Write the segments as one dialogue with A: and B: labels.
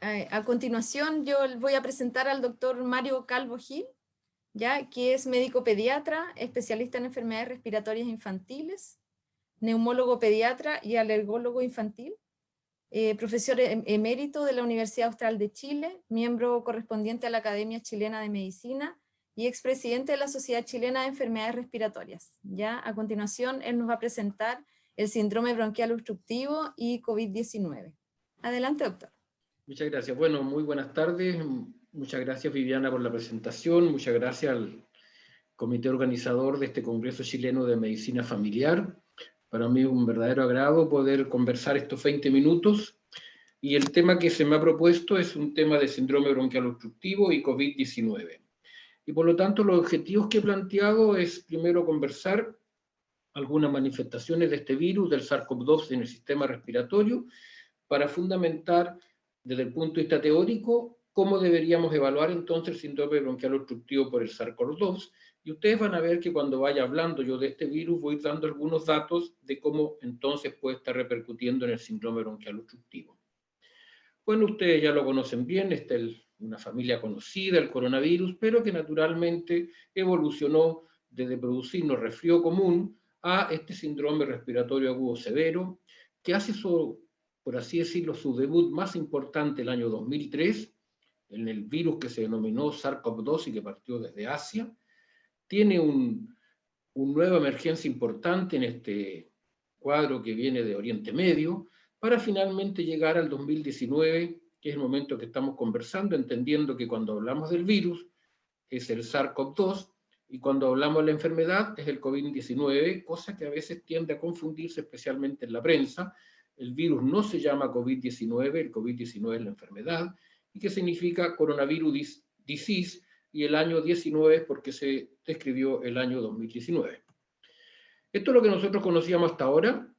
A: A continuación, yo voy a presentar al doctor Mario Calvo Gil, ¿ya? Que es médico pediatra, especialista en enfermedades respiratorias infantiles, neumólogo pediatra y alergólogo infantil, profesor emérito de la Universidad Austral de Chile, miembro correspondiente a la Academia Chilena de Medicina y expresidente de la Sociedad Chilena de Enfermedades Respiratorias. ¿Ya? A continuación, él nos va a presentar el síndrome bronquial obstructivo y COVID-19. Adelante, doctor.
B: Muchas gracias. Bueno, muy buenas tardes. Muchas gracias, Viviana, por la presentación. Muchas gracias al comité organizador de este Congreso Chileno de Medicina Familiar. Para mí es un verdadero agrado poder conversar estos 20 minutos. Y el tema que se me ha propuesto es un tema de síndrome bronquial obstructivo y COVID-19. Y por lo tanto, los objetivos que he planteado es primero conversar algunas manifestaciones de este virus, del SARS-CoV-2 en el sistema respiratorio, para fundamentar desde el punto de vista teórico cómo deberíamos evaluar entonces el síndrome bronquial obstructivo por el SARS-CoV-2. Y ustedes van a ver que cuando vaya hablando yo de este virus voy dando algunos datos de cómo entonces puede estar repercutiendo en el síndrome bronquial obstructivo. Bueno, ustedes ya lo conocen bien, esta es una familia conocida, el coronavirus, pero que naturalmente evolucionó desde producirnos resfrío común a este síndrome respiratorio agudo severo, que hace por así decirlo, su debut más importante el año 2003, en el virus que se denominó SARS-CoV-2 y que partió desde Asia. Tiene una nueva emergencia importante en este cuadro que viene de Oriente Medio, para finalmente llegar al 2019, que es el momento que estamos conversando, entendiendo que cuando hablamos del virus es el SARS-CoV-2 y cuando hablamos de la enfermedad es el COVID-19, cosa que a veces tiende a confundirse, especialmente en la prensa. El virus no se llama COVID-19, el COVID-19 es la enfermedad, y que significa coronavirus disease, y el año 19 es porque se describió el año 2019. Esto es lo que nosotros conocíamos hasta ahora.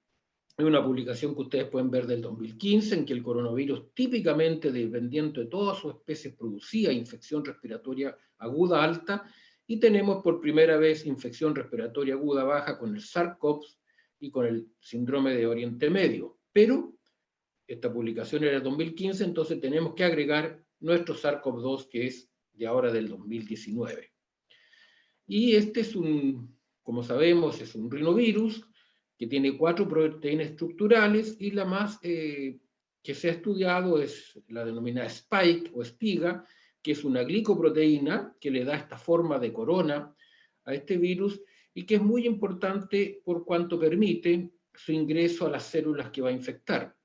B: Es una publicación que ustedes pueden ver del 2015, en que el coronavirus típicamente, dependiendo de todas sus especies, producía infección respiratoria aguda alta, y tenemos por primera vez infección respiratoria aguda baja con el SARS-CoV y con el síndrome de Oriente Medio. Pero esta publicación era de 2015, entonces tenemos que agregar nuestro SARS-CoV-2, que es de ahora del 2019. Y este es como sabemos, es un rinovirus que tiene 4 proteínas estructurales, y la más que se ha estudiado es la denominada spike o espiga, que es una glicoproteína que le da esta forma de corona a este virus y que es muy importante por cuanto permite su ingreso a las células que va a infectar.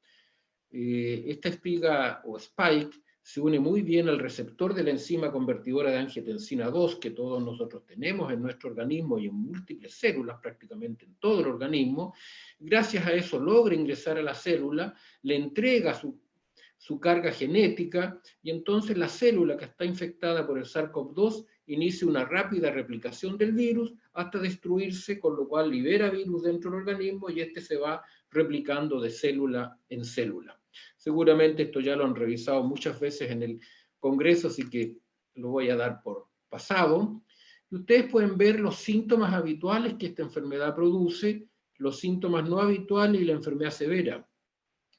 B: Esta espiga o spike se une muy bien al receptor de la enzima convertidora de angiotensina 2 que todos nosotros tenemos en nuestro organismo y en múltiples células, prácticamente en todo el organismo. Gracias a eso logra ingresar a la célula, le entrega su carga genética, y entonces la célula que está infectada por el SARS-CoV-2 inicia una rápida replicación del virus hasta destruirse, con lo cual libera virus dentro del organismo y este se va replicando de célula en célula. Seguramente esto ya lo han revisado muchas veces en el Congreso, así que lo voy a dar por pasado. Y ustedes pueden ver los síntomas habituales que esta enfermedad produce, los síntomas no habituales y la enfermedad severa.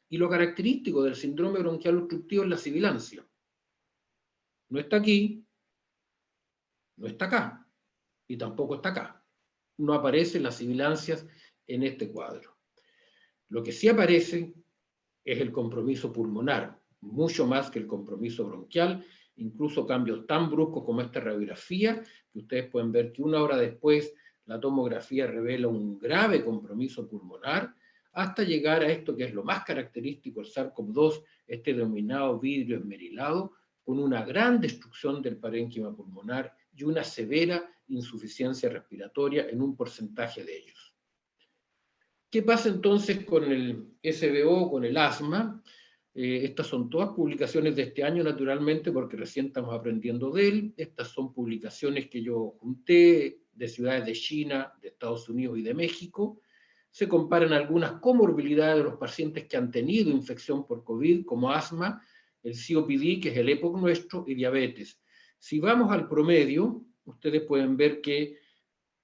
B: Y lo característico del síndrome bronquial obstructivo es la sibilancia. No está aquí, no está acá, y tampoco está acá. No aparecen las sibilancias en este cuadro. Lo que sí aparece es el compromiso pulmonar, mucho más que el compromiso bronquial, incluso cambios tan bruscos como esta radiografía, que ustedes pueden ver que una hora después la tomografía revela un grave compromiso pulmonar, hasta llegar a esto que es lo más característico del SARS-CoV-2, este denominado vidrio esmerilado, con una gran destrucción del parénquima pulmonar y una severa insuficiencia respiratoria en un porcentaje de ellos. ¿Qué pasa entonces con el SBO, con el asma? Estas son todas publicaciones de este año, naturalmente, porque recién estamos aprendiendo de él. Estas son publicaciones que yo junté de ciudades de China, de Estados Unidos y de México. Se comparan algunas comorbilidades de los pacientes que han tenido infección por COVID, como asma, el COPD, que es el EPOC nuestro, y diabetes. Si vamos al promedio, ustedes pueden ver que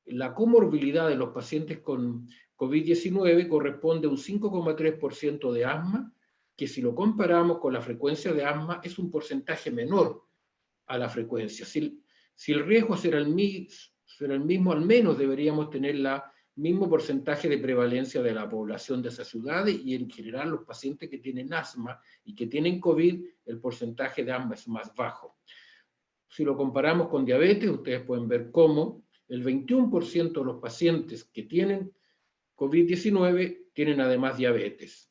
B: la comorbilidad de los pacientes con COVID-19 corresponde a un 5,3% de asma, que si lo comparamos con la frecuencia de asma es un porcentaje menor a la frecuencia. Si el riesgo será el mismo, al menos deberíamos tener el mismo porcentaje de prevalencia de la población de esas ciudades, y en general los pacientes que tienen asma y que tienen COVID, el porcentaje de asma es más bajo. Si lo comparamos con diabetes, ustedes pueden ver cómo el 21% de los pacientes que tienen COVID-19 tienen además diabetes.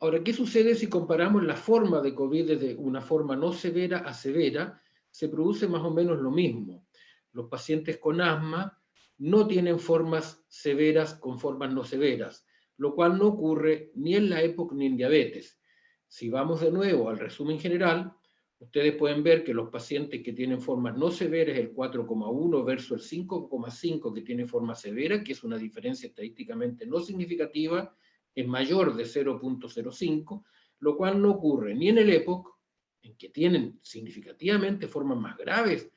B: Ahora, ¿qué sucede si comparamos la forma de COVID desde una forma no severa a severa? Se produce más o menos lo mismo. Los pacientes con asma no tienen formas severas con formas no severas, lo cual no ocurre ni en la EPOC ni en diabetes. Si vamos de nuevo al resumen general, ustedes pueden ver que los pacientes que tienen formas no severas, el 4,1 versus el 5,5 que tiene forma severa, que es una diferencia estadísticamente no significativa, es mayor de 0,05, lo cual no ocurre ni en el EPOC, en que tienen significativamente formas más graves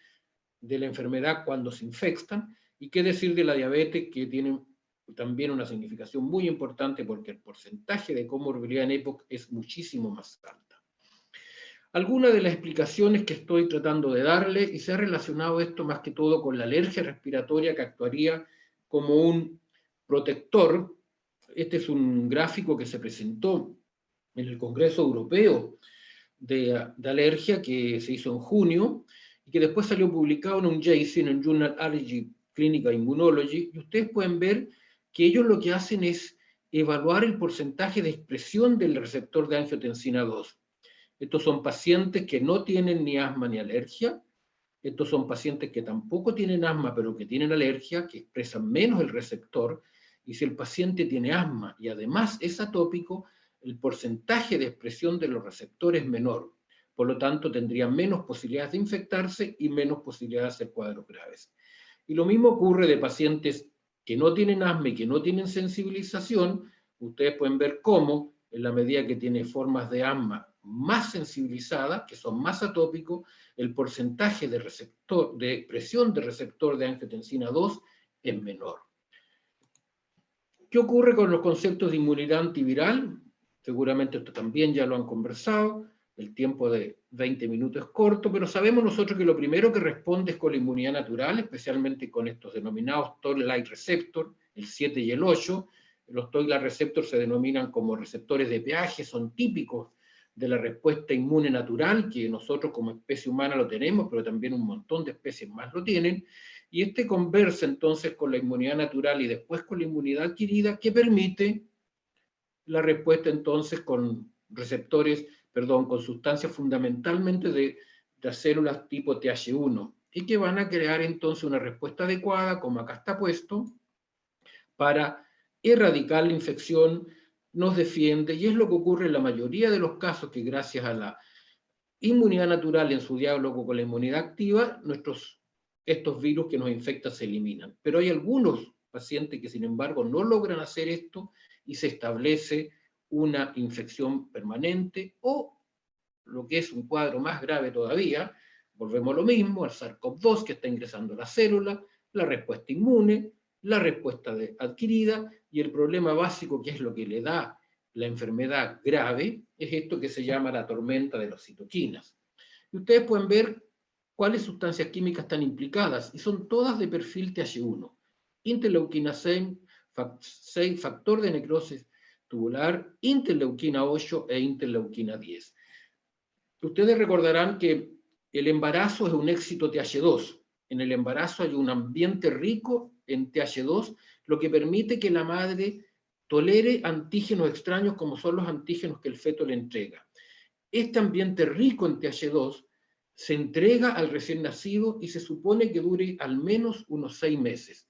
B: de la enfermedad cuando se infectan, y qué decir de la diabetes, que tienen también una significación muy importante porque el porcentaje de comorbilidad en EPOC es muchísimo más alta. Algunas de las explicaciones que estoy tratando de darle, y se ha relacionado esto más que todo con la alergia respiratoria, que actuaría como un protector. Este es un gráfico que se presentó en el Congreso Europeo de Alergia, que se hizo en junio, y que después salió publicado en un JACI, en el Journal Allergy Clinical Immunology, y ustedes pueden ver que ellos lo que hacen es evaluar el porcentaje de expresión del receptor de angiotensina 2. Estos son pacientes que no tienen ni asma ni alergia. Estos son pacientes que tampoco tienen asma, pero que tienen alergia, que expresan menos el receptor. Y si el paciente tiene asma y además es atópico, el porcentaje de expresión de los receptores es menor. Por lo tanto, tendría menos posibilidades de infectarse y menos posibilidades de hacer cuadros graves. Y lo mismo ocurre de pacientes que no tienen asma y que no tienen sensibilización. Ustedes pueden ver cómo, en la medida que tiene formas de asma más sensibilizadas, que son más atópicos, el porcentaje de expresión de receptor de angiotensina 2 es menor. ¿Qué ocurre con los conceptos de inmunidad antiviral? Seguramente esto también ya lo han conversado. El tiempo de 20 minutos es corto, pero sabemos nosotros que lo primero que responde es con la inmunidad natural, especialmente con estos denominados Toll-like receptor, el 7 y el 8. Los Toll-like receptors se denominan como receptores de pH, son típicos de la respuesta inmune natural, que nosotros como especie humana lo tenemos, pero también un montón de especies más lo tienen, y este conversa entonces con la inmunidad natural y después con la inmunidad adquirida, que permite la respuesta entonces con receptores, con sustancias fundamentalmente de las células tipo TH1, y que van a crear entonces una respuesta adecuada, como acá está puesto, para erradicar la infección, nos defiende, y es lo que ocurre en la mayoría de los casos, que gracias a la inmunidad natural en su diálogo con la inmunidad activa, estos virus que nos infectan se eliminan. Pero hay algunos pacientes que sin embargo no logran hacer esto y se establece una infección permanente, o lo que es un cuadro más grave todavía, volvemos a lo mismo, al SARS-CoV-2 que está ingresando a la célula, la respuesta inmune, la respuesta adquirida, y el problema básico, que es lo que le da la enfermedad grave, es esto que se llama la tormenta de las citoquinas. Y ustedes pueden ver cuáles sustancias químicas están implicadas, y son todas de perfil TH1. Interleuquina 6, factor de necrosis tubular, interleuquina 8 e interleuquina 10. Ustedes recordarán que el embarazo es un éxito TH2. En el embarazo hay un ambiente rico en TH2, lo que permite que la madre tolere antígenos extraños como son los antígenos que el feto le entrega. Este ambiente rico en TH2 se entrega al recién nacido y se supone que dure al menos unos 6 meses.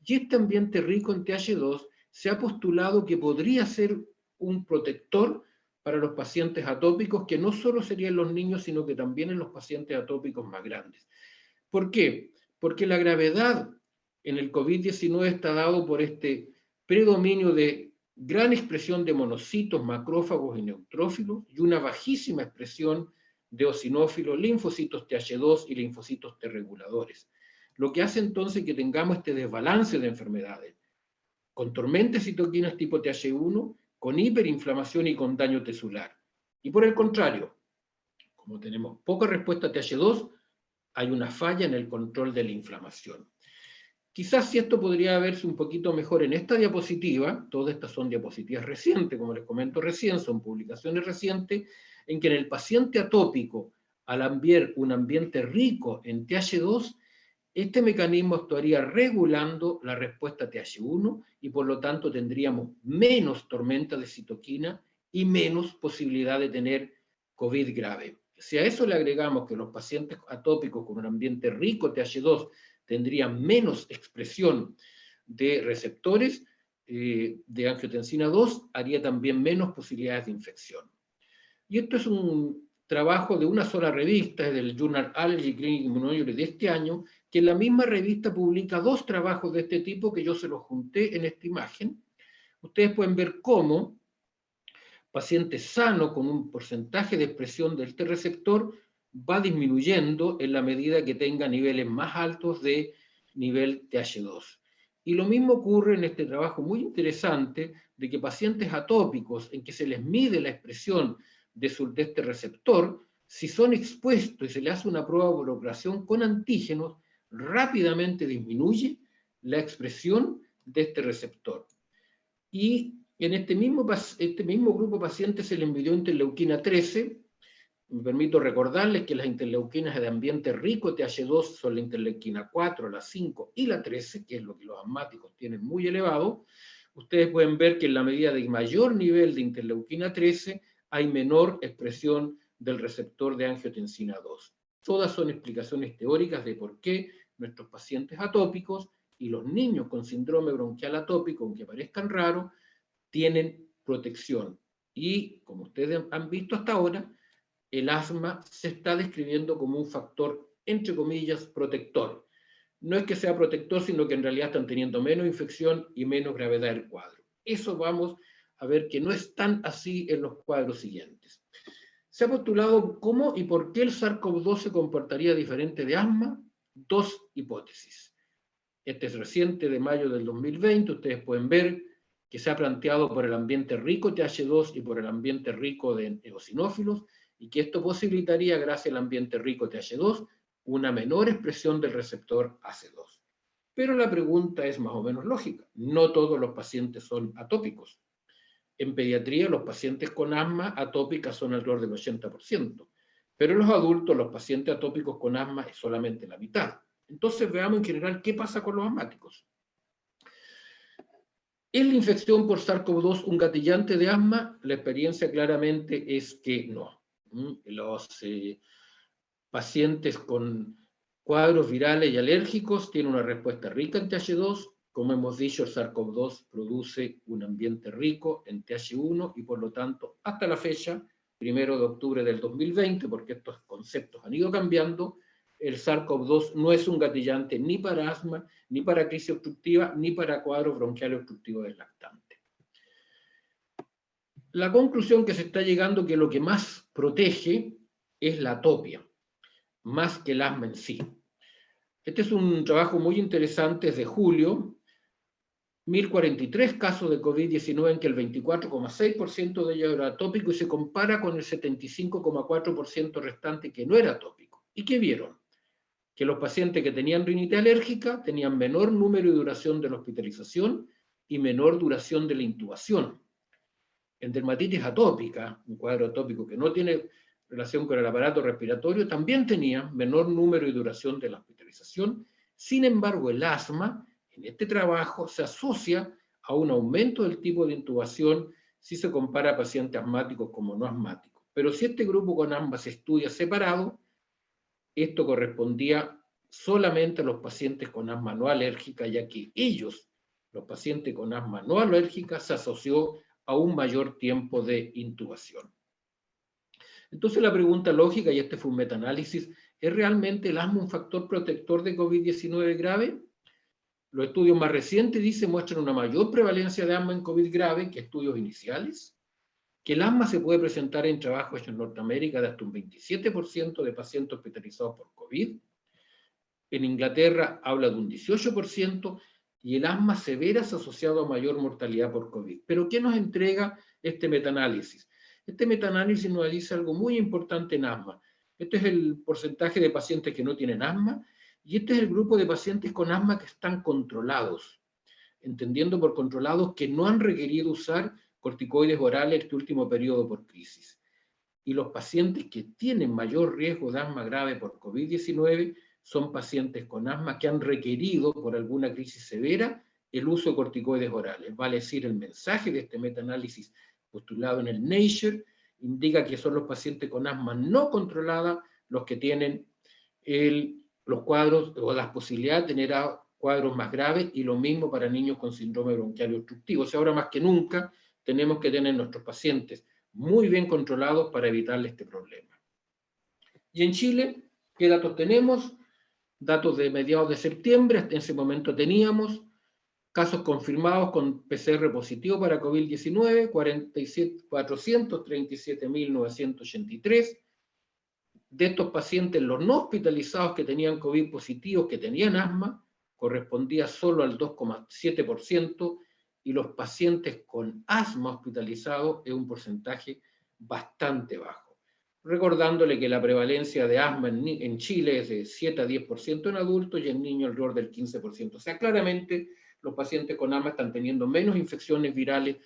B: Y este ambiente rico en TH2 se ha postulado que podría ser un protector para los pacientes atópicos, que no solo serían los niños, sino que también en los pacientes atópicos más grandes. ¿Por qué? Porque la gravedad en el COVID-19 está dado por este predominio de gran expresión de monocitos, macrófagos y neutrófilos, y una bajísima expresión de eosinófilos, linfocitos TH2 y linfocitos T reguladores. Lo que hace entonces que tengamos este desbalance de enfermedades, con tormentas de citoquinas tipo TH1, con hiperinflamación y con daño tesular. Y por el contrario, como tenemos poca respuesta a TH2, hay una falla en el control de la inflamación. Quizás si esto podría verse un poquito mejor en esta diapositiva, todas estas son diapositivas recientes, como les comento recién, son publicaciones recientes, en que en el paciente atópico, al enviar un ambiente rico en TH2, este mecanismo actuaría regulando la respuesta TH1 y por lo tanto tendríamos menos tormenta de citoquina y menos posibilidad de tener COVID grave. Si a eso le agregamos que los pacientes atópicos con un ambiente rico TH2 tendrían menos expresión de receptores de angiotensina 2, haría también menos posibilidades de infección. Y esto es un trabajo de una sola revista, del Journal Allergy Clinic Immunology de este año, que en la misma revista publica dos trabajos de este tipo que yo se los junté en esta imagen. Ustedes pueden ver cómo pacientes sanos con un porcentaje de expresión del T receptor va disminuyendo en la medida que tenga niveles más altos de nivel TH2. Y lo mismo ocurre en este trabajo muy interesante de que pacientes atópicos en que se les mide la expresión de este receptor, si son expuestos y se le hace una prueba de colocación con antígenos, rápidamente disminuye la expresión de este receptor. Y en este mismo grupo de pacientes se les midió interleuquina 13. Me permito recordarles que las interleuquinas de ambiente rico TH2 son la interleuquina 4, la 5 y la 13, que es lo que los asmáticos tienen muy elevado. Ustedes pueden ver que en la medida de mayor nivel de interleuquina 13 hay menor expresión del receptor de angiotensina 2. Todas son explicaciones teóricas de por qué nuestros pacientes atópicos y los niños con síndrome bronquial atópico, aunque parezcan raros, tienen protección. Y como ustedes han visto hasta ahora, el asma se está describiendo como un factor, entre comillas, protector. No es que sea protector, sino que en realidad están teniendo menos infección y menos gravedad del cuadro. Eso vamos a ver que no es tan así en los cuadros siguientes. Se ha postulado cómo y por qué el SARS-CoV-2 se comportaría diferente de asma. Dos hipótesis. Este es reciente, de mayo del 2020. Ustedes pueden ver que se ha planteado por el ambiente rico TH2 y por el ambiente rico de eosinófilos, y que esto posibilitaría, gracias al ambiente rico TH2, una menor expresión del receptor AC2. Pero la pregunta es más o menos lógica. No todos los pacientes son atópicos. En pediatría, los pacientes con asma atópica son alrededor del 80%, pero en los adultos, los pacientes atópicos con asma es solamente la mitad. Entonces, veamos en general qué pasa con los asmáticos. ¿Es la infección por SARS-CoV-2 un gatillante de asma? La experiencia claramente es que no. Los pacientes con cuadros virales y alérgicos tienen una respuesta rica en TH2. Como hemos dicho, el SARS-CoV-2 produce un ambiente rico en TH1 y por lo tanto, hasta la fecha, 1 de octubre del 2020, porque estos conceptos han ido cambiando, el SARS-CoV-2 no es un gatillante ni para asma, ni para crisis obstructiva, ni para cuadros bronquiales obstructivos del lactante. La conclusión que se está llegando es que lo que más protege es la atopia, más que el asma en sí. Este es un trabajo muy interesante, es de julio, 1043 casos de COVID-19 en que el 24,6% de ellos era atópico y se compara con el 75,4% restante que no era atópico. ¿Y qué vieron? Que los pacientes que tenían rinitis alérgica tenían menor número y duración de la hospitalización y menor duración de la intubación. En dermatitis atópica, un cuadro atópico que no tiene relación con el aparato respiratorio, también tenía menor número y duración de la hospitalización. Sin embargo, el asma, en este trabajo, se asocia a un aumento del tipo de intubación si se compara a pacientes asmáticos como no asmáticos. Pero si este grupo con asma se estudia separado, esto correspondía solamente a los pacientes con asma no alérgica, ya que ellos, los pacientes con asma no alérgica, se asoció a un mayor tiempo de intubación. Entonces la pregunta lógica, y este fue un metaanálisis, ¿es realmente el asma un factor protector de COVID-19 grave? Los estudios más recientes, muestran una mayor prevalencia de asma en COVID grave que estudios iniciales, que el asma se puede presentar en trabajos en Norteamérica de hasta un 27% de pacientes hospitalizados por COVID. En Inglaterra habla de un 18%, y el asma severa es asociado a mayor mortalidad por COVID. Pero ¿qué nos entrega este metaanálisis. Este metaanálisis nos dice algo muy importante en asma. Este es el porcentaje de pacientes que no tienen asma, y este es el grupo de pacientes con asma que están controlados, entendiendo por controlados que no han requerido usar corticoides orales este último periodo por crisis. Y los pacientes que tienen mayor riesgo de asma grave por COVID-19 son pacientes con asma que han requerido, por alguna crisis severa, el uso de corticoides orales. Vale decir, el mensaje de este metaanálisis postulado en el Nature indica que son los pacientes con asma no controlada los que tienen los cuadros o las posibilidades de tener cuadros más graves, y lo mismo para niños con síndrome bronquial obstructivo. O sea, ahora más que nunca tenemos que tener nuestros pacientes muy bien controlados para evitarle este problema. Y en Chile, ¿qué datos tenemos? Datos de mediados de septiembre. Hasta ese momento teníamos casos confirmados con PCR positivo para COVID-19, 437.983. De estos pacientes, los no hospitalizados que tenían COVID positivos, que tenían asma, correspondía solo al 2,7%, y los pacientes con asma hospitalizados es un porcentaje bastante bajo. Recordándole que la prevalencia de asma en Chile es de 7 a 10% en adultos y en niños alrededor del 15%. O sea, claramente los pacientes con asma están teniendo menos infecciones virales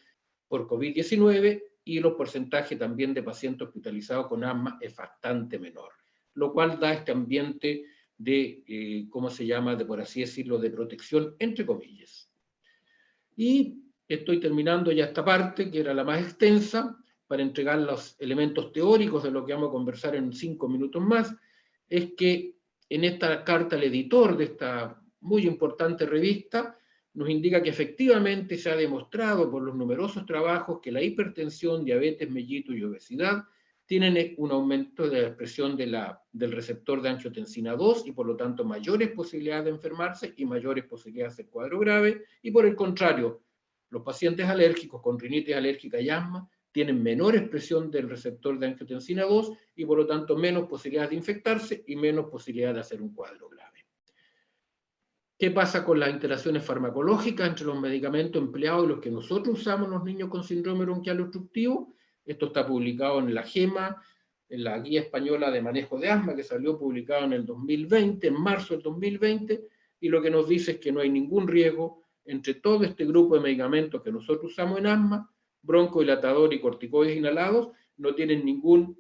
B: por COVID-19, y los porcentajes también de pacientes hospitalizados con asma es bastante menor, lo cual da este ambiente de, ¿cómo se llama?, de, por así decirlo, de protección, entre comillas. Y estoy terminando ya esta parte, que era la más extensa, para entregar los elementos teóricos de lo que vamos a conversar en 5 minutos más. Es que en esta carta al editor de esta muy importante revista, nos indica que efectivamente se ha demostrado por los numerosos trabajos que la hipertensión, diabetes mellitus y obesidad tienen un aumento de la expresión del receptor de angiotensina 2, y por lo tanto mayores posibilidades de enfermarse y mayores posibilidades de hacer cuadro grave. Y por el contrario, los pacientes alérgicos con rinitis alérgica y asma tienen menor expresión del receptor de angiotensina 2 y por lo tanto menos posibilidades de infectarse y menos posibilidades de hacer un cuadro grave. ¿Qué pasa con las interacciones farmacológicas entre los medicamentos empleados y los que nosotros usamos en los niños con síndrome bronquial obstructivo? Esto está publicado en la GEMA, en la Guía Española de Manejo de Asma, que salió publicado en el 2020, en marzo del 2020, y lo que nos dice es que no hay ningún riesgo entre todo este grupo de medicamentos que nosotros usamos en asma, broncodilatador y corticoides inhalados, no tienen ningún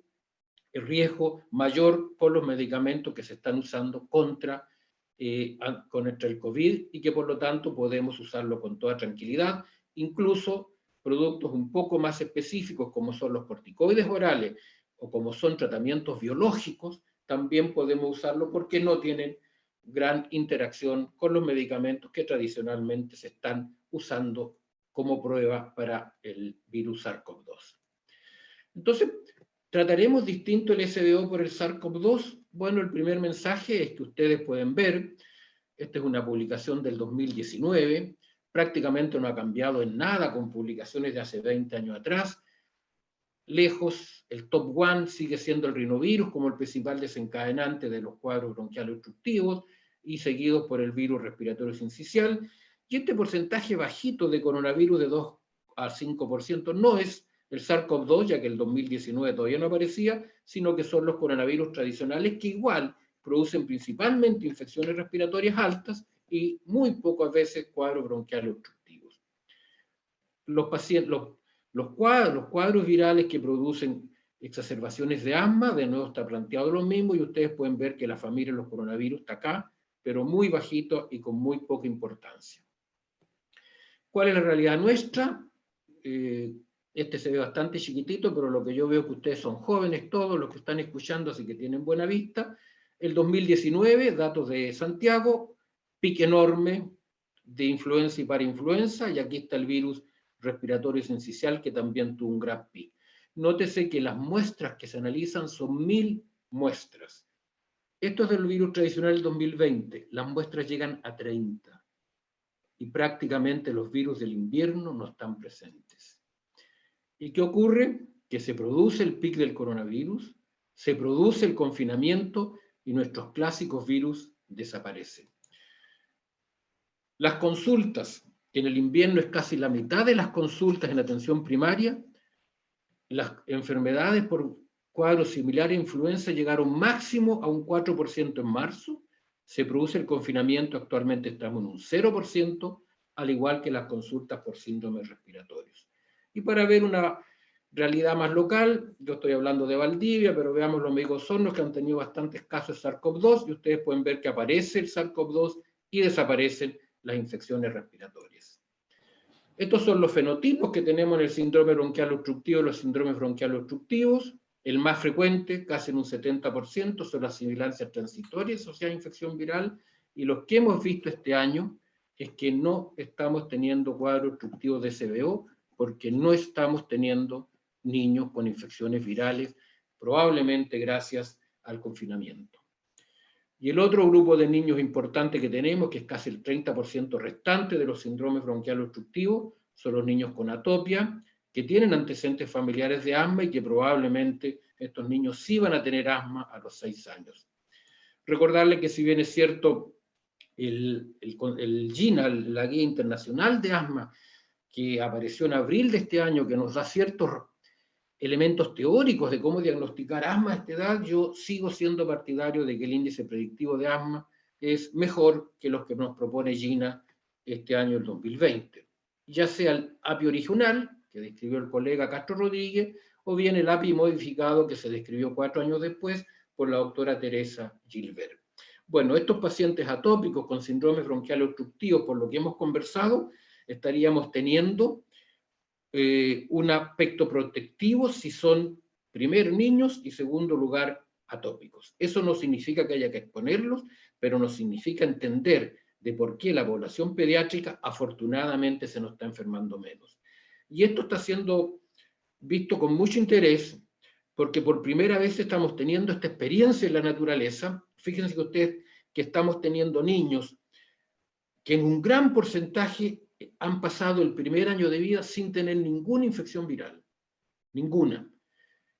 B: riesgo mayor por los medicamentos que se están usando contra el COVID, y que por lo tanto podemos usarlo con toda tranquilidad. Incluso productos un poco más específicos como son los corticoides orales o como son tratamientos biológicos, también podemos usarlo porque no tienen gran interacción con los medicamentos que tradicionalmente se están usando como prueba para el virus SARS-CoV-2. Entonces, ¿trataremos distinto el SBO por el SARS-CoV-2? Bueno, el primer mensaje es que ustedes pueden ver, esta es una publicación del 2019, prácticamente no ha cambiado en nada con publicaciones de hace 20 años atrás. Lejos, el top one sigue siendo el rinovirus como el principal desencadenante de los cuadros bronquiales obstructivos, y seguidos por el virus respiratorio sincicial. Y este porcentaje bajito de coronavirus de 2 a 5% no es el SARS-CoV-2, ya que el 2019 todavía no aparecía, sino que son los coronavirus tradicionales, que igual producen principalmente infecciones respiratorias altas y muy pocas veces cuadros bronquiales obstructivos. Los cuadros virales que producen exacerbaciones de asma, de nuevo está planteado lo mismo, y ustedes pueden ver que la familia de los coronavirus está acá, pero muy bajito y con muy poca importancia. ¿Cuál es la realidad nuestra? Este se ve bastante chiquitito, pero lo que yo veo es que ustedes son jóvenes todos, los que están escuchando, así que tienen buena vista. El 2019, datos de Santiago, pico enorme de influenza y parainfluenza, y aquí está el virus respiratorio sincicial, que también tuvo un gran pico. Nótese que las muestras que se analizan son 1000 muestras. Esto es del virus tradicional del 2020, las muestras llegan a 30. Y prácticamente los virus del invierno no están presentes. ¿Y qué ocurre? Que se produce el pic del coronavirus, se produce el confinamiento y nuestros clásicos virus desaparecen. Las consultas, que en el invierno es casi la mitad de las consultas en atención primaria, las enfermedades por cuadros similares a influenza llegaron máximo a un 4% en marzo. Se produce el confinamiento, actualmente estamos en un 0%, al igual que las consultas por síndromes respiratorios. Y para ver una realidad más local, yo estoy hablando de Valdivia, pero veamos los médicos Hornos, que han tenido bastantes casos de SARS-CoV-2, y ustedes pueden ver que aparece el SARS-CoV-2 y desaparecen las infecciones respiratorias. Estos son los fenotipos que tenemos en el síndrome bronquial obstructivo y los síndromes bronquiales obstructivos. El más frecuente, casi en un 70%, son las sibilancias transitorias asociadas a infección viral, y los que hemos visto este año es que no estamos teniendo cuadros obstructivos de SBO porque no estamos teniendo niños con infecciones virales, probablemente gracias al confinamiento. Y el otro grupo de niños importante que tenemos, que es casi el 30% restante de los síndromes bronquiales obstructivos, son los niños con atopia, que tienen antecedentes familiares de asma y que probablemente estos niños sí van a tener asma a los 6 años. Recordarle que si bien es cierto, el GINA, la Guía Internacional de Asma, que apareció en abril de este año, que nos da ciertos elementos teóricos de cómo diagnosticar asma a esta edad, yo sigo siendo partidario de que el índice predictivo de asma es mejor que los que nos propone GINA este año, el 2020. Ya sea el API original, que describió el colega Castro Rodríguez, o bien el API modificado que se describió 4 años después por la doctora Teresa Gilbert. Bueno, estos pacientes atópicos con síndromes bronquiales obstructivos, por lo que hemos conversado, estaríamos teniendo un aspecto protectivo si son, primero, niños y segundo lugar, atópicos. Eso no significa que haya que exponerlos, pero nos significa entender de por qué la población pediátrica afortunadamente se nos está enfermando menos. Y esto está siendo visto con mucho interés porque por primera vez estamos teniendo esta experiencia en la naturaleza. Fíjense que ustedes que estamos teniendo niños que en un gran porcentaje han pasado el primer año de vida sin tener ninguna infección viral, ninguna.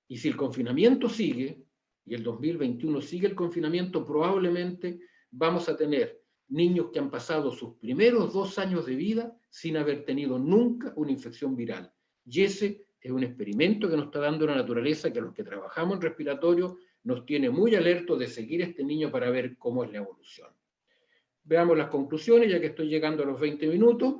B: Y si el confinamiento sigue, y el 2021 sigue el confinamiento, probablemente vamos a tener niños que han pasado sus primeros 2 años de vida sin haber tenido nunca una infección viral. Y ese es un experimento que nos está dando la naturaleza, que a los que trabajamos en respiratorio nos tiene muy alertos de seguir a este niño para ver cómo es la evolución. Veamos las conclusiones, ya que estoy llegando a los 20 minutos.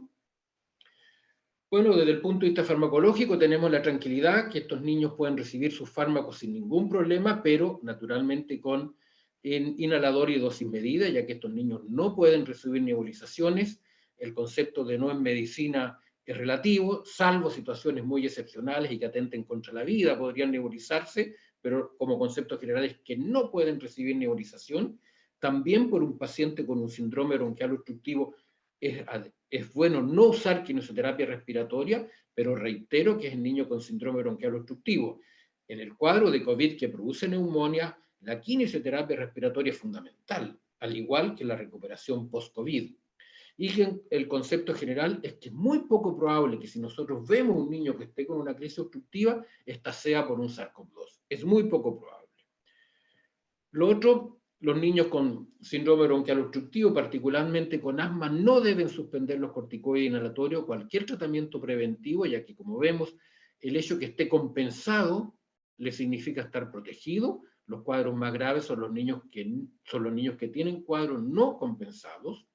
B: Bueno, desde el punto de vista farmacológico tenemos la tranquilidad que estos niños pueden recibir sus fármacos sin ningún problema, pero naturalmente con inhalador y dosis medida, ya que estos niños no pueden recibir nebulizaciones. El concepto de no en medicina es relativo, salvo situaciones muy excepcionales y que atenten contra la vida, podrían nebulizarse, pero como concepto general es que no pueden recibir nebulización. También por un paciente con un síndrome bronquial obstructivo es bueno no usar quimioterapia respiratoria, pero reitero que es el niño con síndrome bronquial obstructivo. En el cuadro de COVID que produce neumonía, la quimioterapia respiratoria es fundamental, al igual que la recuperación post-COVID. Y el concepto general es que es muy poco probable que si nosotros vemos un niño que esté con una crisis obstructiva, esta sea por un SARS-CoV-2. Es muy poco probable. Lo otro, los niños con síndrome bronquial obstructivo, particularmente con asma, no deben suspender los corticoides inhalatorios, cualquier tratamiento preventivo, ya que, como vemos, el hecho que esté compensado le significa estar protegido. Los cuadros más graves son los niños que tienen cuadros no compensados.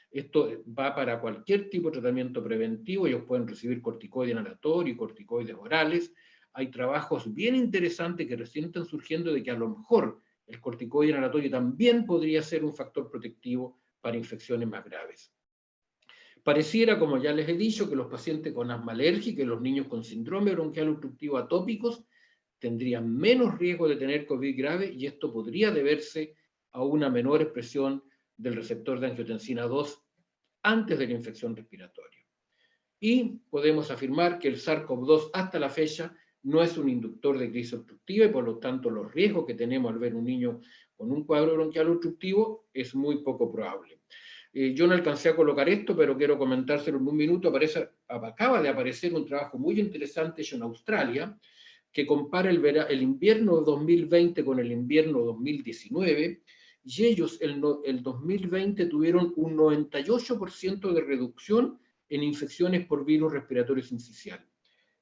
B: Esto va para cualquier tipo de tratamiento preventivo. Ellos pueden recibir corticoide inhalatorio y corticoides orales. Hay trabajos bien interesantes que recién están surgiendo de que a lo mejor el corticoide inhalatorio también podría ser un factor protectivo para infecciones más graves. Pareciera, como ya les he dicho, que los pacientes con asma alérgica y los niños con síndrome bronquial obstructivo atópicos tendrían menos riesgo de tener COVID grave, y esto podría deberse a una menor expresión del receptor de angiotensina 2 antes de la infección respiratoria. Y podemos afirmar que el SARS-CoV-2 hasta la fecha no es un inductor de crisis obstructiva, y por lo tanto los riesgos que tenemos al ver un niño con un cuadro bronquial obstructivo es muy poco probable. Yo no alcancé a colocar esto, pero quiero comentárselo en un minuto. Acaba de aparecer un trabajo muy interesante hecho en Australia, que compara el invierno 2020 con el invierno 2019, y ellos el 2020 tuvieron un 98% de reducción en infecciones por virus respiratorio sincicial.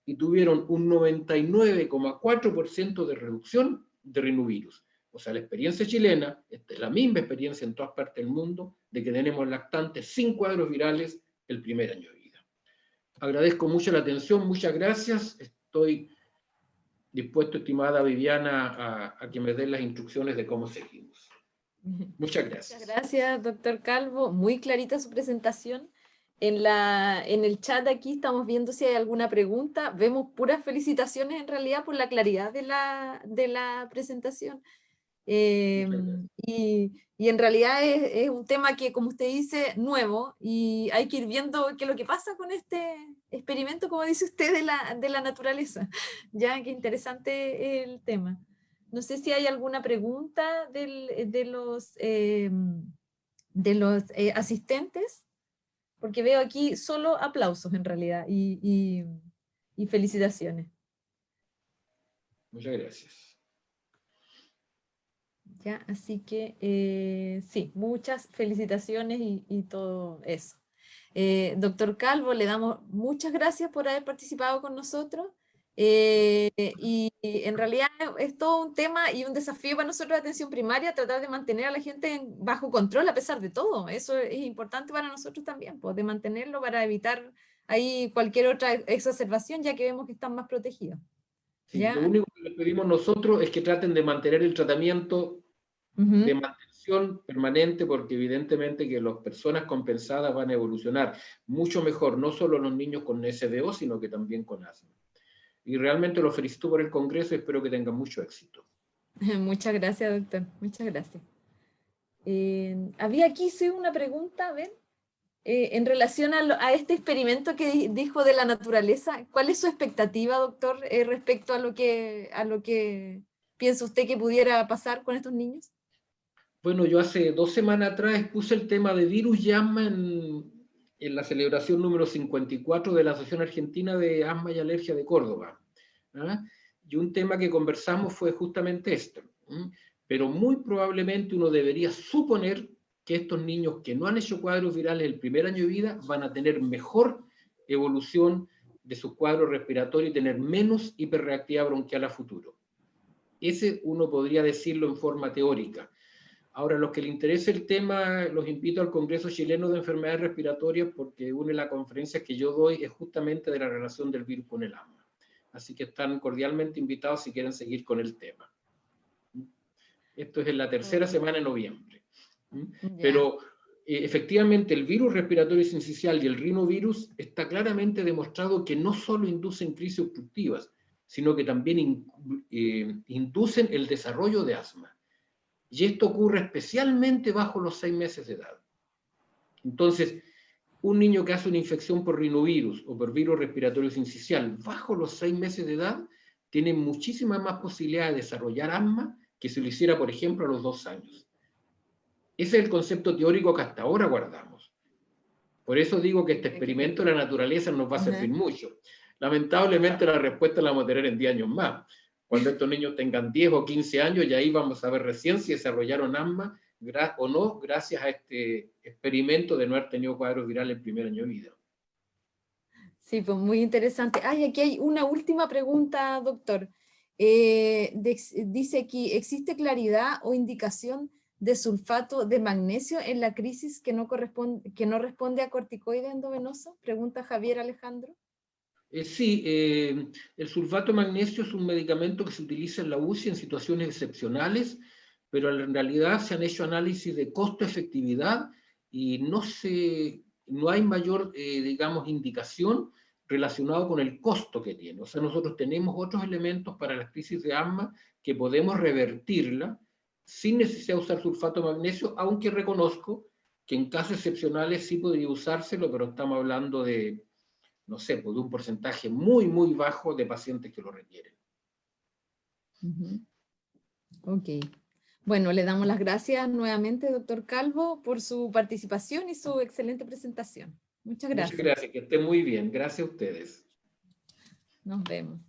B: y tuvieron un 99,4% de reducción de rinovirus. O sea, la experiencia chilena, esta es la misma experiencia en todas partes del mundo, de que tenemos lactantes sin cuadros virales el primer año de vida. Agradezco mucho la atención, muchas gracias. Estoy dispuesto, estimada Viviana, a que me den las instrucciones de cómo seguimos. Muchas gracias.
A: Muchas gracias, doctor Calvo. Muy clarita su presentación. En el chat aquí estamos viendo si hay alguna pregunta. Vemos puras felicitaciones en realidad por la claridad de la presentación. Y en realidad es un tema que, como usted dice, nuevo, y hay que ir viendo qué es lo que pasa con este experimento, como dice usted, de la naturaleza. Ya, qué interesante el tema. No sé si hay alguna pregunta de los asistentes, porque veo aquí solo aplausos en realidad y felicitaciones.
B: Muchas gracias.
A: ¿Ya? Así que sí, muchas felicitaciones y todo eso. Doctor Calvo, le damos muchas gracias por haber participado con nosotros. Y en realidad es todo un tema y un desafío para nosotros de atención primaria, tratar de mantener a la gente bajo control a pesar de todo. Eso es importante para nosotros también, pues, de mantenerlo para evitar ahí cualquier otra exacerbación, ya que vemos que están más protegidos.
B: Sí,
A: ¿Ya?
B: lo único que les pedimos nosotros es que traten de mantener el tratamiento de mantención permanente, porque evidentemente que las personas compensadas van a evolucionar mucho mejor, no solo los niños con SBO, sino que también con asma. Y realmente los felicito por el Congreso y espero que tengan mucho éxito.
A: Muchas gracias, doctor. Muchas gracias. Había aquí sí una pregunta, a ver, en relación a este experimento que dijo de la naturaleza. ¿Cuál es su expectativa, doctor, respecto a lo que piensa usted que pudiera pasar con estos niños?
B: Bueno, yo hace 2 semanas atrás expuse el tema de virus y asma en la celebración número 54 de la Asociación Argentina de Asma y Alergia de Córdoba. ¿Ah? Y un tema que conversamos fue justamente esto. Pero muy probablemente uno debería suponer que estos niños que no han hecho cuadros virales el primer año de vida van a tener mejor evolución de sus cuadros respiratorios y tener menos hiperreactividad bronquial a futuro. Ese uno podría decirlo en forma teórica. Ahora, a los que les interese el tema, los invito al Congreso Chileno de Enfermedades Respiratorias, porque una de las conferencias que yo doy es justamente de la relación del virus con el asma. Así que están cordialmente invitados si quieren seguir con el tema. Esto es en la tercera semana de noviembre. Pero efectivamente el virus respiratorio sincicial y el rinovirus está claramente demostrado que no solo inducen crisis obstructivas, sino que también inducen el desarrollo de asma. Y esto ocurre especialmente bajo los 6 meses de edad. Entonces, un niño que hace una infección por rinovirus o por virus respiratorio sincicial bajo los 6 meses de edad tiene muchísimas más posibilidades de desarrollar asma que si lo hiciera, por ejemplo, a los 2 años. Ese es el concepto teórico que hasta ahora guardamos. Por eso digo que este experimento de la naturaleza nos va a servir mucho. Lamentablemente la respuesta la vamos a tener en 10 años más. Cuando estos niños tengan 10 o 15 años, y ahí vamos a ver recién si desarrollaron asma o no, gracias a este experimento de no haber tenido cuadros virales el primer año de vida.
A: Sí, pues muy interesante. Aquí hay una última pregunta, doctor. Dice aquí, ¿existe claridad o indicación de sulfato de magnesio en la crisis que no responde a corticoide endovenoso? Pregunta Javier Alejandro.
B: Sí, el sulfato de magnesio es un medicamento que se utiliza en la UCI en situaciones excepcionales, pero en realidad se han hecho análisis de costo-efectividad y no hay mayor, digamos, indicación relacionado con el costo que tiene. O sea, nosotros tenemos otros elementos para la crisis de asma que podemos revertirla sin necesidad de usar sulfato de magnesio, aunque reconozco que en casos excepcionales sí podría usárselo, pero estamos hablando de, no sé, pues de un porcentaje muy, muy bajo de pacientes que lo requieren.
A: Ok. Bueno, le damos las gracias nuevamente, doctor Calvo, por su participación y su excelente presentación. Muchas gracias.
B: Muchas gracias, que esté muy bien. Gracias a ustedes.
A: Nos vemos.